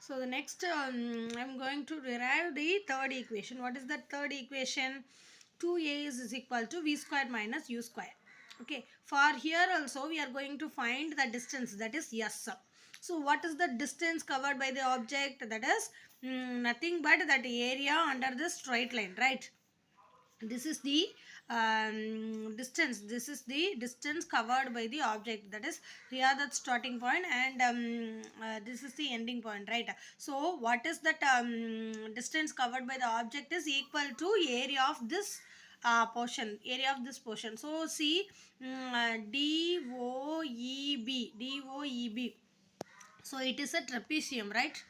So the next I'm going to derive the third equation. What is that third equation? 2a is equal to v square minus u square. Okay, for here also we are going to find the distance, that is s. So what is the distance covered by the object? That is nothing but that area under the straight line, right? This is the distance. This is the distance covered by the object, that is here the starting point, and this is the ending point, right? So what is that distance covered by the object is equal to area of this area of this portion. So see, DOEB. So it is a trapezium, right?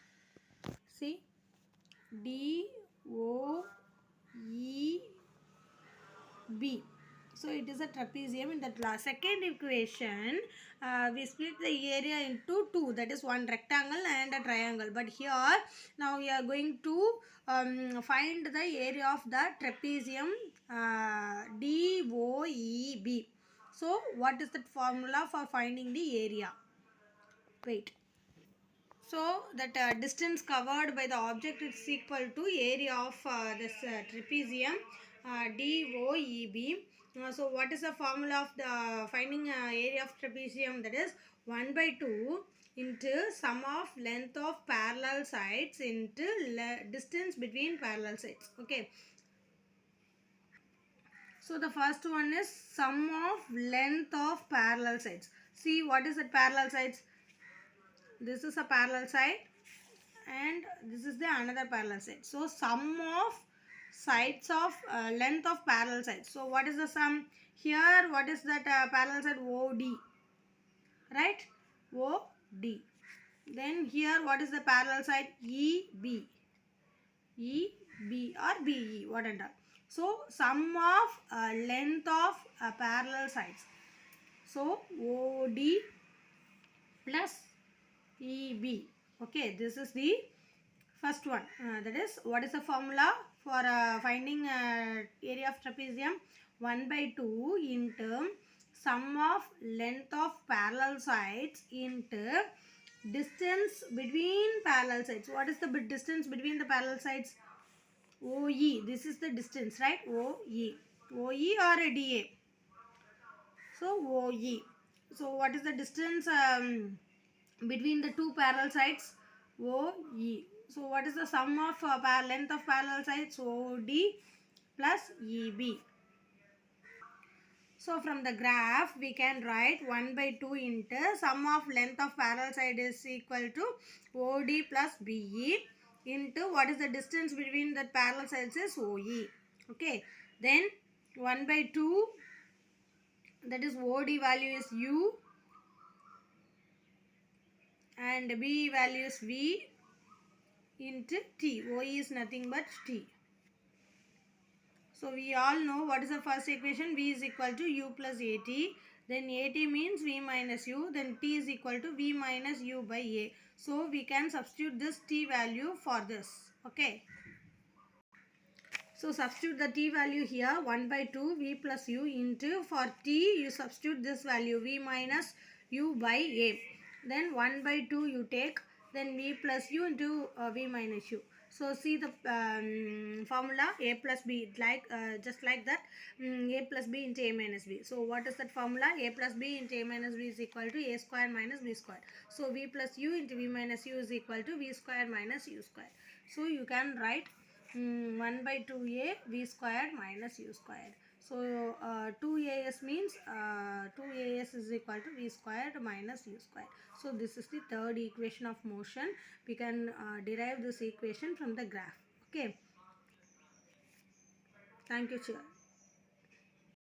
See, DOEB. So it is a trapezium. In that second equation, we split the area into two, that is one rectangle and a triangle. But here now we are going to find the area of the trapezium, DOEB. So what is that formula for finding the area? Wait. So that distance covered by the object is equal to area of this trapezium, DOEB. So what is the formula of the finding area of trapezium? That is 1 by 2 into sum of length of parallel sides into distance between parallel sides. Okay. So the first one is sum of length of parallel sides. See, what is that parallel sides? This is a parallel side and this is the another parallel side. So sum of sides of length of parallel sides. So what is the sum here? What is that parallel side? OD, right? OD. Then here what is the parallel side? EB, EB or BE, whatever. So sum of length of parallel sides. So OD plus EB. Okay, this is the first one. That is, what is the formula for finding area of trapezium? 1 by 2 into sum of length of parallel sides into distance between parallel sides. What is the distance between the parallel sides? OE. This is the distance, right? OE. OE or a DA. So OE. So what is the distance between the two parallel sides? OE. So what is the sum of length of parallel sides? OD plus EB. So from the graph we can write 1 by 2 into sum of length of parallel side is equal to OD plus BE into what is the distance between the parallel sides is OE. Okay. Then 1 by 2, that is OD value is U and B value is V into T. OE is nothing but T. So we all know what is the first equation. V is equal to U plus AT. Then AT means V minus U. Then T is equal to V minus U by A. So we can substitute this T value for this. Okay. So substitute the T value here. 1 by 2 V plus U into, for T you substitute this value V minus U by A. Then 1 by 2 you take. Then V plus U into V minus U. So see the formula A plus B, like just like that, A plus B into A minus B. So what is that formula? A plus B into A minus B is equal to A square minus B square. So V plus U into V minus U is equal to V square minus U square. So you can write 1 by 2a V squared minus U squared. So 2as means 2as is equal to V squared minus U squared. So this is the third equation of motion. We can derive this equation from the graph. Okay. Thank you, Chair.